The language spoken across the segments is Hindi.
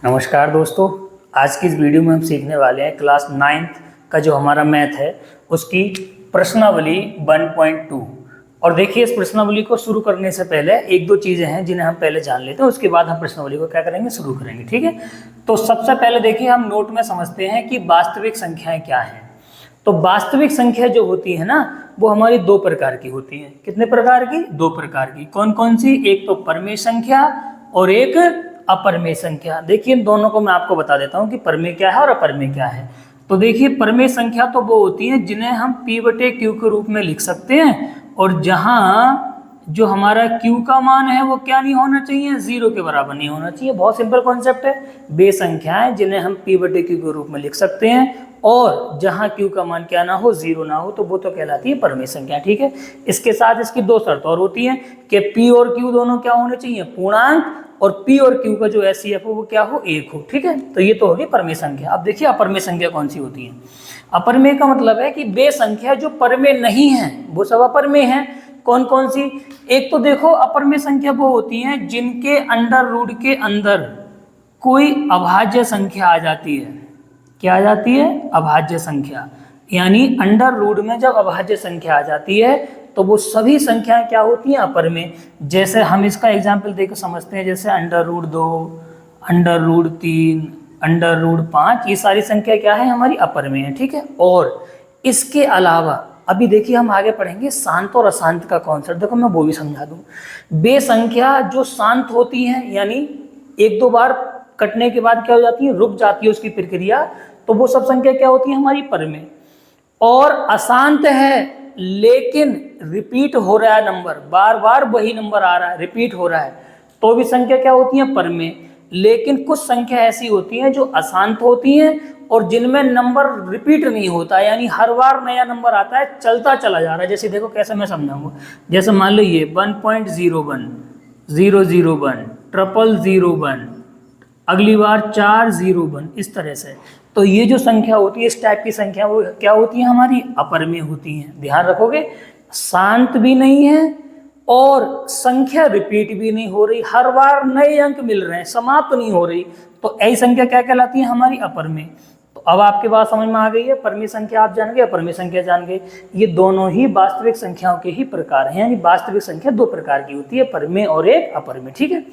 नमस्कार दोस्तों, आज की इस वीडियो में हम सीखने वाले हैं क्लास 9th का जो हमारा मैथ है उसकी प्रश्नावली 1.2। और देखिए, इस प्रश्नावली को शुरू करने से पहले एक दो चीज़ें हैं जिन्हें हम पहले जान लेते हैं, उसके बाद हम प्रश्नावली को क्या करेंगे, शुरू करेंगे। ठीक है, तो सबसे पहले देखिए हम नोट में समझते हैं कि वास्तविक संख्याएं क्या हैं। तो वास्तविक संख्या जो होती है ना, वो हमारी दो प्रकार की होती है। कितने प्रकार की? दो प्रकार की। कौन कौन सी? एक तो परमेय संख्या और एक अपरमेय संख्या। देखिए, इन दोनों को मैं आपको बता देता हूँ कि परमेय क्या है और अपरमेय क्या है। तो देखिए, परमेय संख्या तो वो होती है जिन्हें हम P/Q के रूप में लिख सकते हैं, और जहाँ जो हमारा Q का मान है वो क्या नहीं होना चाहिए, 0 के बराबर नहीं होना चाहिए। बहुत सिंपल कॉन्सेप्ट है। वे संख्याएं जिन्हें हम P/Q के रूप में लिख सकते हैं और जहाँ Q का मान क्या ना हो, 0 ना हो, तो वो तो कहलाती है परमेय संख्या। ठीक है, इसके साथ इसकी दो शर्त और होती हैं कि P और Q दोनों क्या होने चाहिए, पूर्णांक, और P और Q का जो HCF हो वो क्या हो, 1 हो। ठीक है, तो ये तो होगी परमेय संख्या। अब देखिए अपरमेय संख्या कौन सी होती है। अपरमेय का मतलब है कि वे संख्या जो परमेय नहीं है वो सब अपरमेय है। कौन कौन सी? एक तो देखो, अपरमेय संख्या वो होती है जिनके अंडर रूट के अंदर कोई अभाज्य संख्या आ जाती है। क्या आ जाती है? अभाज्य संख्या। यानी अंडर रूट में जब अभाज्य संख्या आ जाती है तो वो सभी संख्याएं क्या होती हैं, अपरमेय। जैसे हम इसका एग्जाम्पल देकर समझते हैं, जैसे √2, √3, √5, ये सारी संख्या क्या है, हमारी अपरमेय है। ठीक है, और इसके अलावा अभी देखिए हम आगे पढ़ेंगे शांत और अशांत का कॉन्सेप्ट। देखो मैं वो भी समझा दूं। वे संख्या जो शांत होती हैं, यानी एक दो बार कटने के बाद क्या हो जाती है, रुक जाती है उसकी प्रक्रिया, तो वो सब संख्या क्या होती है, हमारी परमेय। और अशांत है लेकिन रिपीट हो रहा है नंबर, बार बार वही नंबर आ रहा है, रिपीट हो रहा है, तो भी संख्या क्या होती है, परमेय। लेकिन कुछ संख्या ऐसी होती हैं जो अशांत होती हैं और जिनमें नंबर रिपीट नहीं होता, यानी हर बार नया नंबर आता है, चलता चला जा रहा है। जैसे देखो कैसे मैं समझाऊंगा। जैसे मान लो ये 1.01, 001, 00001, अगली बार 401, इस तरह से। तो ये जो संख्या होती है, इस टाइप की संख्या वो क्या होती है, हमारी अपरमेय होती हैं। ध्यान रखोगे, शांत भी नहीं है और संख्या रिपीट भी नहीं हो रही, हर बार नए अंक मिल रहे हैं, समाप्त नहीं हो रही, तो ऐसी संख्या क्या कहलाती है, हमारी अपरमेय। तो अब आपके बात समझ में आ गई है। परमेय संख्या आप जान गए, अपरमेय संख्या जान गए। ये दोनों ही वास्तविक संख्याओं के ही प्रकार हैं, यानी वास्तविक संख्या दो प्रकार की होती है, परमेय और एक अपरमेय। ठीक है,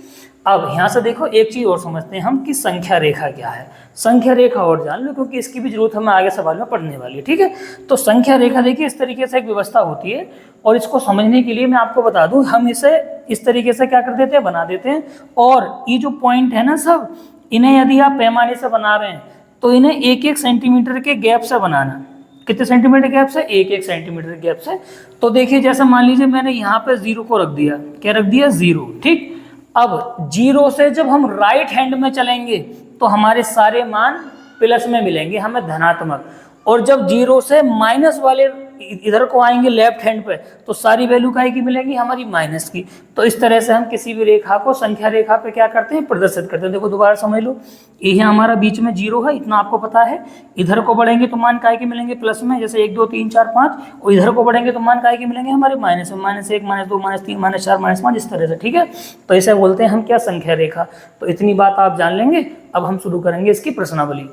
अब यहाँ से देखो एक चीज और समझते हैं हम कि संख्या रेखा क्या है। संख्या रेखा और जान लो, क्योंकि इसकी भी जरूरत हमें आगे सवाल में पढ़ने वाली है। ठीक है, तो संख्या रेखा देखिए इस तरीके से एक व्यवस्था होती है, और इसको समझने के लिए मैं आपको बता दूं, हम इसे इस तरीके से क्या कर देते हैं, बना देते हैं। और ये जो पॉइंट है ना सब, इन्हें यदि आप पैमाने से बना रहे हैं तो इन्हें 1-1 सेंटीमीटर के गैप से बनाना। कितने सेंटीमीटर गैप से? 1-1 सेंटीमीटर गैप से। तो देखिए, जैसे मान लीजिए मैंने यहाँ पे 0 को रख दिया। क्या रख दिया? 0। ठीक, अब 0 से जब हम राइट हैंड में चलेंगे तो हमारे सारे मान प्लस में मिलेंगे, हमें धनात्मक। और जब 0 से माइनस वाले इधर को आएंगे लेफ्ट हैंड पे, तो सारी वैल्यू काहे की मिलेंगी, हमारी माइनस की। तो इस तरह से हम किसी भी रेखा को संख्या रेखा पे क्या करते हैं, प्रदर्शित करते हैं। देखो दोबारा समझ लो, ये हमारा बीच में 0 है, इतना आपको पता है। इधर को बढ़ेंगे तो मान काहे के मिलेंगे, प्लस में, जैसे 1 2 3 4 5। और इधर को बढ़ेंगे तो मान काहे के मिलेंगे, हमारे माइनस में, -1 -2 -3 -4 -5, इस तरह से। ठीक है, तो इसे बोलते हैं हम क्या, संख्या रेखा। तो इतनी बात आप जान लेंगे। अब हम शुरू करेंगे इसकी प्रश्नावली।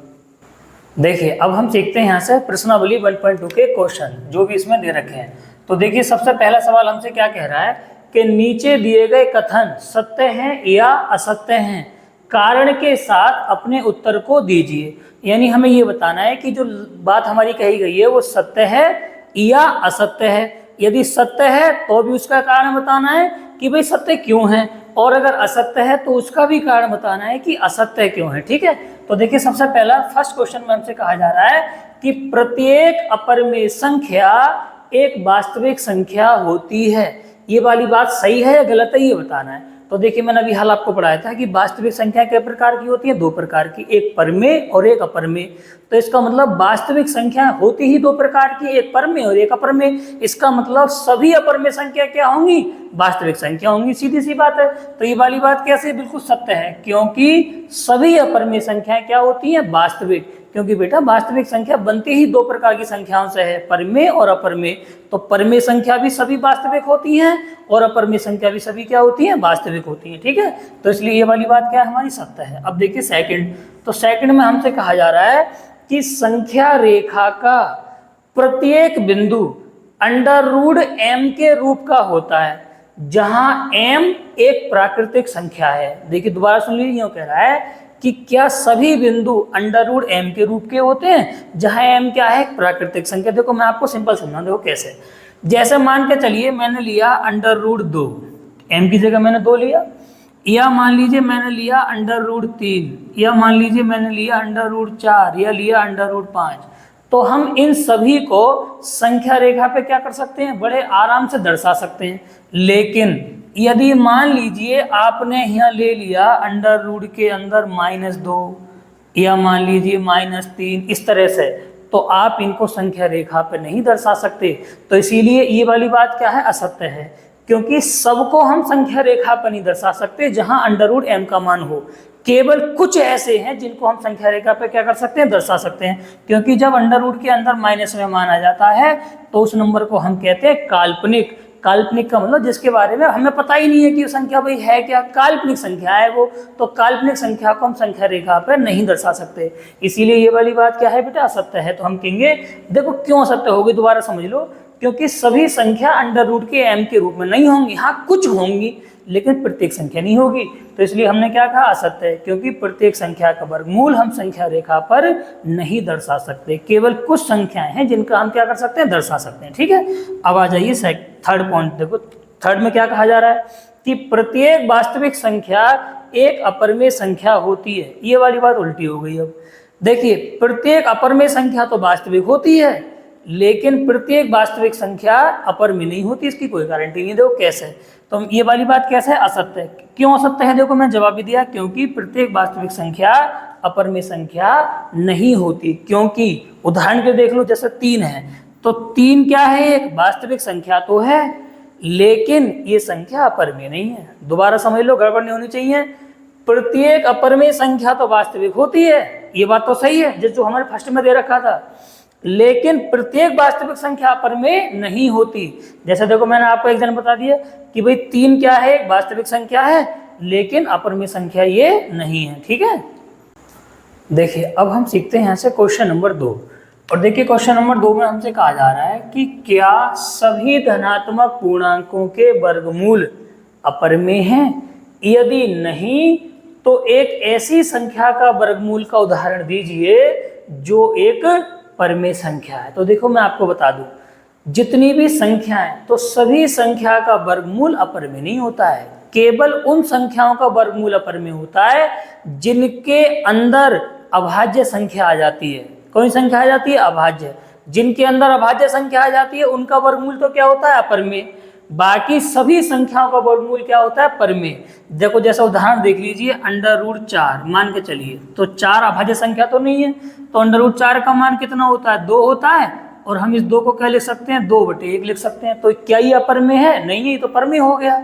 देखिए, अब हम सीखते हैं यहाँ से प्रश्नावली 1.2 के क्वेश्चन जो भी इसमें दे रखे हैं। तो देखिए, सबसे पहला सवाल हमसे क्या कह रहा है कि नीचे दिए गए कथन सत्य हैं या असत्य हैं, कारण के साथ अपने उत्तर को दीजिए। यानी हमें ये बताना है कि जो बात हमारी कही गई है वो सत्य है या असत्य है। यदि सत्य है तो भी उसका कारण बताना है कि भाई सत्य क्यों है, और अगर असत्य है तो उसका भी कारण बताना है कि असत्य क्यों है। ठीक है, तो देखिए सबसे पहला फर्स्ट क्वेश्चन में हमसे कहा जा रहा है कि प्रत्येक अपरमेय संख्या एक वास्तविक संख्या होती है। ये वाली बात सही है या गलत है, ये बताना है। तो देखिए, मैंने अभी हाल आपको पढ़ाया था कि वास्तविक संख्या कितने प्रकार की होती है, दो प्रकार की, एक परमेय और एक अपरमेय। तो इसका मतलब वास्तविक संख्या होती ही दो प्रकार की, एक परमेय और एक अपरमेय। इसका मतलब सभी अपरमेय संख्या क्या होंगी, वास्तविक संख्या होंगी, सीधी सी बात है। तो ये वाली बात कैसे बिल्कुल सत्य है, क्योंकि सभी अपरमेय संख्याएं क्या होती हैं, वास्तविक। क्योंकि बेटा वास्तविक संख्या बनती ही दो प्रकार की संख्याओं से है, परिमेय और अपरिमेय। तो परिमेय संख्या भी सभी वास्तविक होती हैं और अपरिमेय संख्या भी सभी क्या होती हैं, वास्तविक होती हैं। ठीक है, तो इसलिए ये वाली बात क्या है, हमारी सत्य है। अब देखिए सेकंड, तो सेकंड में हमसे कहा जा रहा है कि संख्या रेखा का प्रत्येक बिंदु अंडर रूट m के रूप का होता है, जहां m एक प्राकृतिक संख्या है। देखिए दोबारा सुन लीजिए, यूं कह रहा है कि क्या सभी बिंदु अंडर रूट m के रूप के होते हैं, जहां m क्या है, एक प्राकृतिक संख्या। देखो मैं आपको सिंपल समझाऊं, देखो कैसे। जैसे मान के चलिए मैंने लिया अंडर रूट 2, m की जगह मैंने 2 लिया, या मान लीजिए मैंने लिया अंडर रूट 3, या मान लीजिए मैंने लिया अंडर रूट 4, या लिया अंडर रूट 5। तो हम इन सभी को संख्या रेखा पे क्या कर सकते हैं, बड़े आराम से दर्शा सकते हैं। लेकिन यदि मान लीजिए आपने यहाँ ले लिया अंडर रूट के अंदर -2, या मान लीजिए -3, इस तरह से, तो आप इनको संख्या रेखा पे नहीं दर्शा सकते। तो इसीलिए ये वाली बात क्या है, असत्य है, क्योंकि सबको हम संख्या रेखा पर नहीं दर्शा सकते जहां अंडर रूट m का मान हो। केवल कुछ ऐसे हैं जिनको हम संख्या रेखा पे क्या कर सकते हैं, दर्शा सकते हैं। क्योंकि जब अंडर रूट के अंदर माइनस में मान आ जाता है तो उस नंबर को हम कहते हैं काल्पनिक। काल्पनिक का मतलब जिसके बारे में हमें पता ही नहीं है कि संख्या भाई है क्या, काल्पनिक संख्या है वो। तो काल्पनिक संख्या को हम संख्या रेखा पर नहीं दर्शा सकते। इसीलिए ये वाली बात क्या है बेटा, असत्य है। तो हम कहेंगे, देखो क्यों असत्य होगी, दोबारा समझ लो, क्योंकि सभी संख्या अंडर रूट के m के रूप में नहीं होंगी। हाँ कुछ होंगी, लेकिन प्रत्येक संख्या नहीं होगी। तो इसलिए हमने क्या कहा, असत्य है, क्योंकि प्रत्येक संख्या का वर्गमूल हम संख्या रेखा पर नहीं दर्शा सकते। केवल कुछ संख्याएं हैं जिनका हम क्या कर सकते हैं, दर्शा सकते हैं। ठीक है, अब आ जाइए थर्ड पॉइंट। देखो थर्ड में क्या कहा जा रहा है कि प्रत्येक वास्तविक संख्या एक अपरिमेय संख्या होती है। ये वाली बात उल्टी हो गई। अब देखिए, प्रत्येक अपरिमेय संख्या तो वास्तविक होती है, लेकिन प्रत्येक वास्तविक संख्या अपरिमेय नहीं होती, इसकी कोई गारंटी नहीं। देखो कैसे, तो ये वाली बात कैसे है, असत्य है। क्यों असत्य है, देखो मैं जवाब भी दिया, क्योंकि प्रत्येक वास्तविक संख्या अपरिमेय संख्या नहीं होती। क्योंकि उदाहरण के देख लो, जैसे 3 है, तो 3 क्या है, एक वास्तविक संख्या तो है, लेकिन ये संख्या अपरिमेय नहीं है। दोबारा समझ लो, गड़बड़ नहीं होनी चाहिए। प्रत्येक अपरिमेय संख्या तो वास्तविक होती है, ये बात तो सही है, जो हमारे फर्स्ट में दे रखा था, लेकिन प्रत्येक वास्तविक संख्या अपरिमेय नहीं होती। जैसे देखो मैंने आपको एग्जाम्पल बता दिया कि भाई 3 क्या है, एक वास्तविक संख्या है, लेकिन अपरिमेय संख्या ये नहीं है। ठीक है, देखिए अब हम सीखते हैं यहाँ से क्वेश्चन नंबर 2। और देखिए क्वेश्चन नंबर 2 में हमसे कहा जा रहा है कि क्या सभी धनात्मक पूर्णांकों के वर्गमूल अपरिमेय हैं, यदि नहीं तो एक ऐसी संख्या का वर्गमूल का उदाहरण दीजिए जो एक परिमेय संख्या है। तो देखो मैं आपको बता दूं, जितनी भी संख्याएं, तो सभी संख्या का वर्गमूल अपरिमेय नहीं होता है। केवल उन संख्याओं का वर्गमूल अपरिमेय होता है जिनके अंदर अभाज्य संख्या आ जाती है। कौन संख्या आ जाती है, अभाज्य। जिनके अंदर अभाज्य संख्या आ जाती है उनका वर्गमूल तो क्या होता है, अपरिमेय। बाकी सभी संख्याओं का वर्गमूल क्या होता है, परिमेय। देखो जैसा उदाहरण देख लीजिए, अंडर रूट 4 मान के चलिए, तो 4 अभाज्य संख्या तो नहीं है, तो अंडर रूट 4 का मान कितना होता है, 2 होता है। और हम इस 2 को क्या लिख सकते हैं, 2/1 लिख सकते हैं। तो क्या ये अपरिमेय है, नहीं है, तो परिमेय हो गया।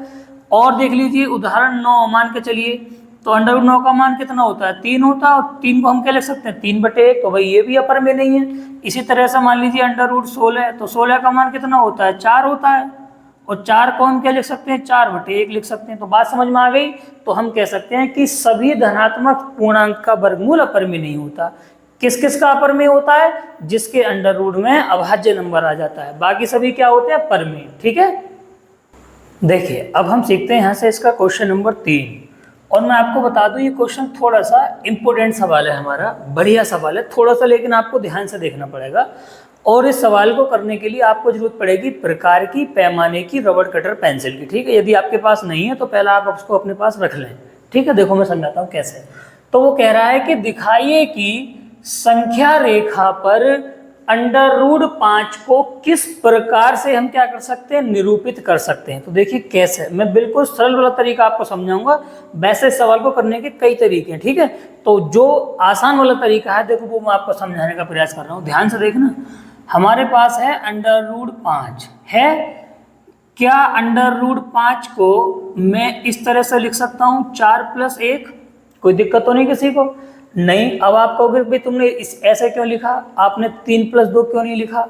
और देख लीजिए उदाहरण 9 मान के चलिए, तो अंडर रूट 9 का मान कितना होता है, 3 होता है, और 3 को हम क्या लिख सकते हैं, 3/1, तो भाई ये भी अपरिमेय नहीं है। इसी तरह से मान लीजिए अंडर रूट 16, तो 16 का मान कितना होता है, 4 होता है, और 4 को हम क्या लिख सकते हैं, 4/1 लिख सकते हैं। तो बात समझ में आ गई। तो हम कह सकते हैं कि सभी धनात्मक पूर्णांक का वर्गमूल अपरिमेय नहीं होता। किस किस का अपरिमेय होता है, जिसके अंडर रूट में अभाज्य नंबर आ जाता है, बाकी सभी क्या होते हैं, परिमेय। ठीक है, देखिए अब हम सीखते हैं यहाँ से इसका क्वेश्चन नंबर 3। और मैं आपको बता दूं, ये क्वेश्चन थोड़ा सा इंपॉर्टेंट सवाल है हमारा, बढ़िया सवाल है थोड़ा सा, लेकिन आपको ध्यान से देखना पड़ेगा। और इस सवाल को करने के लिए आपको जरूरत पड़ेगी प्रकार की, पैमाने की, रबड़ कटर पेंसिल की। ठीक है, यदि आपके पास नहीं है तो पहला आप उसको अपने पास रख लें। ठीक है, देखो मैं समझाता हूँ कैसे। तो वो कह रहा है कि दिखाइए कि संख्या रेखा पर अंडर रूट 5 को किस प्रकार से हम क्या कर सकते हैं, निरूपित कर सकते हैं। तो देखिए कैसे, मैं बिल्कुल सरल वाला तरीका आपको समझाऊंगा। वैसे सवाल को करने के कई तरीके हैं। ठीक है, तो जो आसान वाला तरीका है देखो वो मैं आपको समझाने का प्रयास कर रहा हूँ, ध्यान से देखना। हमारे पास है अंडर रूट 5 है, क्या अंडर रूट 5 को मैं इस तरह से लिख सकता हूँ 4 + 1, कोई दिक्कत तो नहीं किसी को। नहीं। अब आप कहोगे भाई तुमने इस ऐसे क्यों लिखा, आपने 3+2 क्यों नहीं लिखा,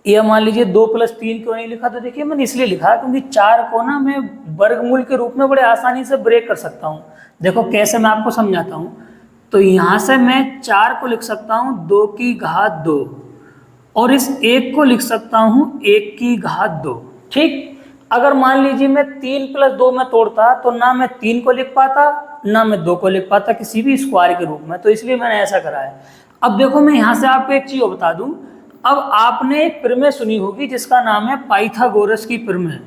या मान लीजिए 2+3 क्यों नहीं लिखा। तो देखिए मैंने इसलिए लिखा क्योंकि 4 को ना मैं वर्गमूल के रूप में बड़े आसानी से ब्रेक कर सकता हूँ। देखो कैसे, मैं आपको समझाता हूँ। तो यहाँ से मैं 4 को लिख सकता हूँ 2 की घात 2, और इस 1 को लिख सकता हूँ 1 की घात 2। ठीक, अगर मान लीजिए मैं 3+2 में तोड़ता तो ना मैं 3 को लिख पाता ना मैं 2 को लिख पाता किसी भी स्क्वायर के रूप में, तो इसलिए मैंने ऐसा करा है। अब देखो मैं यहाँ से आपको एक चीज़ बता दूँ। अब आपने एक प्रमेय सुनी होगी जिसका नाम है पाइथागोरस की प्रमेय,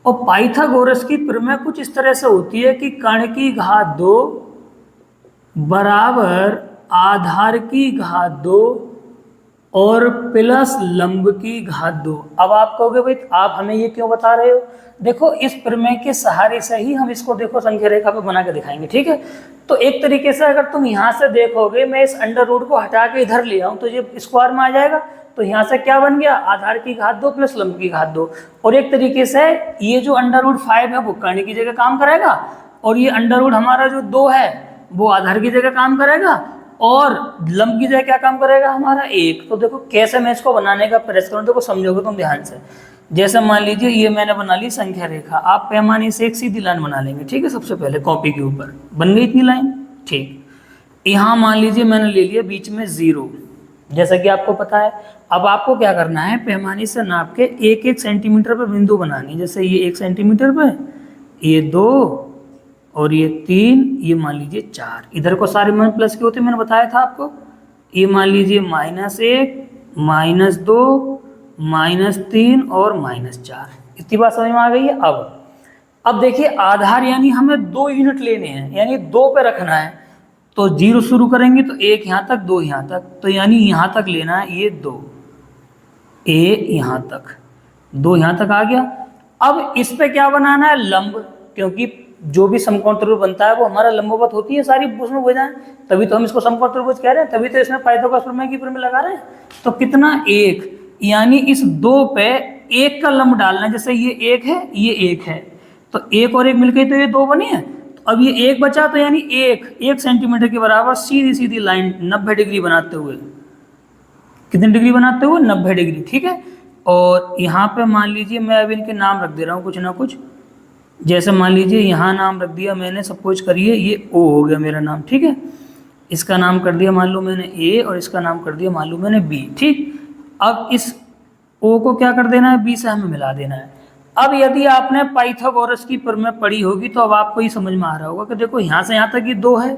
और पाइथागोरस की प्रमेय कुछ इस तरह से होती है कि कण की घात 2 बराबर आधार की घात 2 और प्लस लंब की घात 2। अब आप कहोगे भाई आप हमें ये क्यों बता रहे हो। देखो इस प्रमेय के सहारे से ही हम इसको देखो संख्या रेखा पे बना के दिखाएंगे। ठीक है, तो एक तरीके से अगर तुम यहाँ से देखोगे, मैं इस अंडर रूट को हटा के इधर ले आऊँ तो ये स्क्वायर में आ जाएगा। तो यहाँ से क्या बन गया, आधार की घात 2 प्लस लंब की घात 2। और एक तरीके से ये जो अंडर रूट 5 है वो कर्ण की जगह काम करेगा, और ये अंडर रूट हमारा जो 2 है वो आधार की जगह काम करेगा, और लंब की जगह क्या काम करेगा हमारा 1। तो देखो कैसे मैं इसको बनाने का प्रयास करूँ, देखो समझोगे तुम ध्यान से। जैसे मान लीजिए ये मैंने बना ली संख्या रेखा, आप पैमाने से एक सीधी लाइन बना लेंगे। ठीक है, सबसे पहले कॉपी के ऊपर बन गई इतनी लाइन। ठीक, यहाँ मान लीजिए मैंने ले लिया बीच में 0, जैसा कि आपको पता है। अब आपको क्या करना है, पैमाने से नाप के 1-1 सेंटीमीटर पर बिंदु बनानी। जैसे ये 1 सेंटीमीटर पर, ये 2 और ये 3, ये मान लीजिए 4। इधर को सारे मान प्लस के होते, मैंने बताया था आपको। ये मान लीजिए -1 -2 -3 और -4। इतनी बात समझ में आ गई है। अब देखिए आधार यानी हमें 2 यूनिट लेने हैं, यानी 2 पे रखना है। तो 0 शुरू करेंगे तो 1 यहाँ तक 2 यहाँ तक, तो यानी यहाँ तक लेना है ये 2, यहाँ तक 2 यहाँ तक आ गया। अब इस पे क्या बनाना है, लंब, क्योंकि जो भी समकोण त्रिभुज बनता है वो हमारा लंबवत होती है सारी उसमें भुजाएं, तभी तो हम इसको समकोण त्रिभुज कह रहे हैं, तभी तो इसमें पाइथागोरस प्रमेय की प्रमेय लगा रहे हैं। तो कितना 1, यानी इस 2 पे 1 का लंब डालना है। जैसे ये 1 है, ये 1 है, तो 1 और 1 मिलकर तो ये 2 बनी है। तो अब ये 1 बचा, तो यानी 1 सेंटीमीटर के बराबर सीधी सीधी लाइन 90 डिग्री बनाते हुए, कितनी डिग्री बनाते हुए 90 डिग्री। ठीक है, और यहाँ पे मान लीजिए मैं अब इनके नाम रख दे रहा हूँ कुछ ना कुछ। जैसे मान लीजिए यहाँ नाम रख दिया मैंने, सपोज करिए ये O हो गया मेरा नाम। ठीक है, इसका नाम कर दिया मान लो मैंने A, और इसका नाम कर दिया मान लो मैंने B। ठीक, अब इस O को क्या कर देना है, B से हमें मिला देना है। अब यदि आपने पाइथागोरस की प्रमेय पढ़ी होगी तो अब आपको ये समझ में आ रहा होगा कि देखो यहाँ से यहाँ तक ये 2 है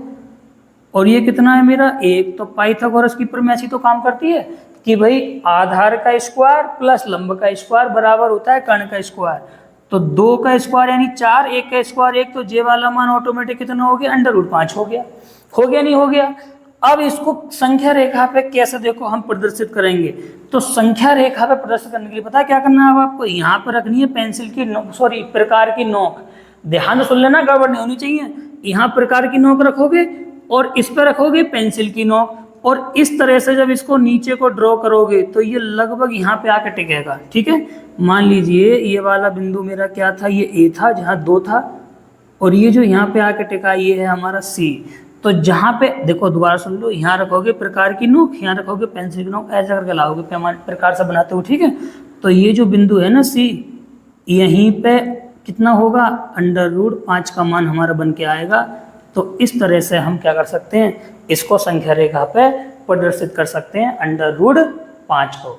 और ये कितना है मेरा 1। तो पाइथागोरस की प्रमेय ऐसी तो काम करती है कि भाई आधार का स्क्वायर प्लस लंब का स्क्वायर बराबर होता है कर्ण का स्क्वायर। तो 2 का स्क्वायर यानी 4, 1 का स्क्वायर 1, तो जे वाला मान ऑटोमेटिक कितना हो गया, √5 हो गया। हो गया नहीं हो गया। अब इसको संख्या रेखा पे कैसे देखो हम प्रदर्शित करेंगे। तो संख्या रेखा पे प्रदर्शित करने के लिए पता क्या करना है, अब आपको यहाँ पर रखनी है पेंसिल की नोक, सॉरी प्रकार की नोक। ध्यान से सुन लेना, गड़बड़ नहीं होनी चाहिए। यहाँ प्रकार की नोक रखोगे और इस पर रखोगे पेंसिल की नोक, और इस तरह से जब इसको नीचे को ड्रॉ करोगे तो ये लगभग यहाँ पे आके टिकेगा। ठीक है, मान लीजिए ये वाला बिंदु मेरा क्या था, ये A था जहाँ 2 था, और ये जो यहाँ पे आके टिका ये है हमारा C। तो जहाँ पे देखो दोबारा सुन लो, यहाँ रखोगे प्रकार की नोक, यहाँ रखोगे पेंसिल की नोक, ऐसा करके लाओगे पैमाने प्रकार से बनाते हो। ठीक है, तो ये जो बिंदु है ना C, यहीं पे कितना होगा, √5 का मान हमारा बन के आएगा। तो इस तरह से हम क्या कर सकते हैं, इसको संख्या रेखा पे प्रदर्शित कर सकते हैं √5 को।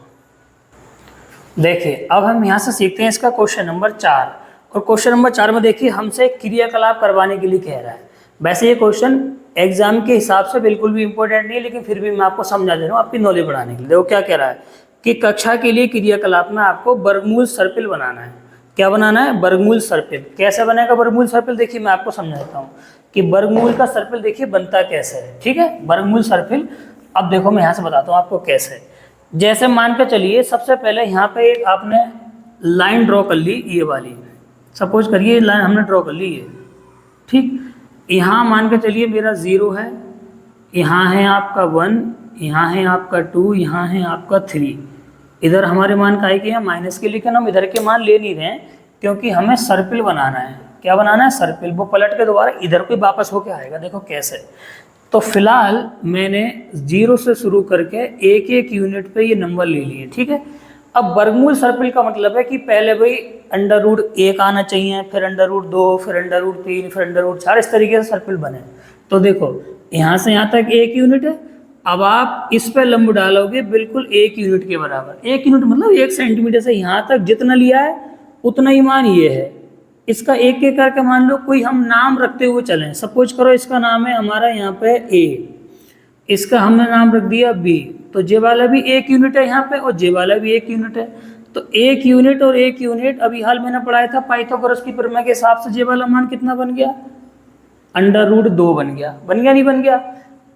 देखिए अब हम यहाँ से सीखते हैं इसका क्वेश्चन नंबर 4। और क्वेश्चन नंबर 4 में देखिए हमसे क्रियाकलाप करवाने के लिए कह रहा है। वैसे ये क्वेश्चन एग्जाम के हिसाब से बिल्कुल भी इंपॉर्टेंट नहीं है, लेकिन फिर भी मैं आपको समझा दे रहा हूँ आपकी नॉलेज बढ़ाने के लिए। देखो क्या कह रहा है कि कक्षा के लिए क्रियाकलाप में आपको वर्गमूल सर्पिल बनाना है। क्या बनाना है, वर्गमूल सर्पिल। कैसे बनेगा वर्गमूल सर्पिल, देखिए मैं आपको समझाता हूँ कि वर्गमूल का सर्पिल देखिए बनता कैसे है। ठीक है, वर्गमूल सर्पिल अब देखो मैं यहाँ से बताता हूँ आपको कैसे। जैसे मान के चलिए सबसे पहले यहाँ पे एक आपने लाइन ड्रॉ कर ली, ये वाली सपोज करिए लाइन हमने ड्रॉ कर ली ये। ठीक, यहाँ मान के चलिए मेरा 0 है, यहाँ है आपका 1, यहाँ है आपका 2, यहाँ है आपका 3। इधर हमारे मान का के हैं माइनस के, लेकिन हम इधर के मान ले नहीं रहे हैं क्योंकि हमें सर्पिल बनाना है। क्या बनाना है, सर्पिल। वो पलट के दोबारा इधर को वापस होके आएगा। देखो कैसे, तो फिलहाल मैंने 0 से शुरू करके एक एक यूनिट पे ये नंबर ले लिए, ठीक है। अब वर्गमूल सर्पिल का मतलब है कि पहले भाई √1 आना चाहिए, फिर √2, फिर √3, फिर √4, इस तरीके से सर्पिल बने। तो देखो यहाँ से यहाँ तक 1 यूनिट है। अब आप इस पे लंब डालोगे बिल्कुल 1 यूनिट के बराबर। 1 यूनिट मतलब 1 सेंटीमीटर से यहाँ तक जितना लिया है उतना ही मान ये है। इसका एक एक करके मान लो कोई हम नाम रखते हुए चलें। सपोज करो इसका नाम है हमारा यहाँ पे A, इसका हमने नाम रख दिया B, तो जे वाला भी 1 यूनिट है यहाँ पे और जे वाला भी 1 यूनिट है। तो 1 यूनिट और 1 यूनिट, अभी हाल मैंने पढ़ाया था पाइथागोरस की प्रमेय के हिसाब से जे वाला मान कितना बन गया, √2 बन गया। बन गया नहीं बन गया?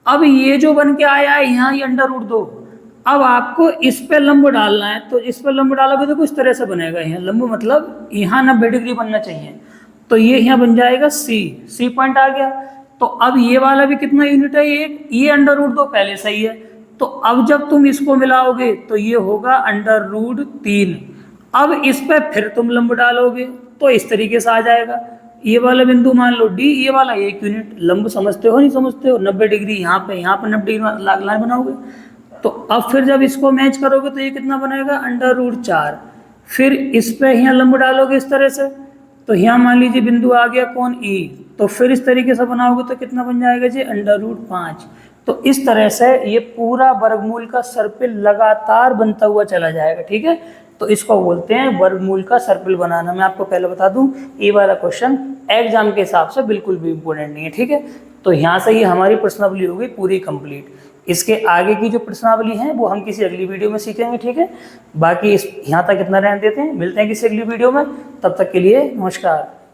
अब ये जो बन के आया है यहाँ ये √2, अब आपको इस पे लंब डालना है। तो इस पे लंब डालोगे तो कुछ तरह से बनेगा। यहाँ लंब मतलब यहाँ 90 डिग्री बनना चाहिए। तो ये यहाँ बन जाएगा C पॉइंट आ गया। तो अब ये वाला भी कितना यूनिट है, ये √2 पहले सही है। तो अब जब तुम इसको मिलाओगे तो ये होगा √3। अब इस पे फिर तुम लंब डालोगे तो इस तरीके से आ जाएगा। ये वाला बिंदु मान लो D, ये वाला 1 यूनिट। लंब समझते हो नहीं समझते हो? 90 डिग्री यहाँ पे 90 डिग्री लाइन बनाओगे। तो अब फिर जब इसको मैच करोगे तो ये कितना बनेगा, √4। फिर इस पे यहाँ लंब डालोगे इस तरह से, तो यहाँ मान लीजिए बिंदु आ गया कौन, E। तो फिर इस तरीके से बनाओगे तो कितना बन जाएगा जी, √5। तो इस तरह से ये पूरा वर्गमूल का सर्पिल लगातार बनता हुआ चला जाएगा, ठीक है। तो इसको बोलते हैं वर्गमूल का सर्पिल बनाना। मैं आपको पहले बता दूं, ये वाला क्वेश्चन एग्जाम के हिसाब से बिल्कुल भी इम्पोर्टेंट नहीं है, ठीक है। तो यहाँ से ये हमारी प्रश्नावली होगी पूरी कंप्लीट। इसके आगे की जो प्रश्नावली है वो हम किसी अगली वीडियो में सीखेंगे, ठीक है। बाकी यहाँ तक इतना रहने देते हैं, मिलते हैं किसी अगली वीडियो में। तब तक के लिए नमस्कार।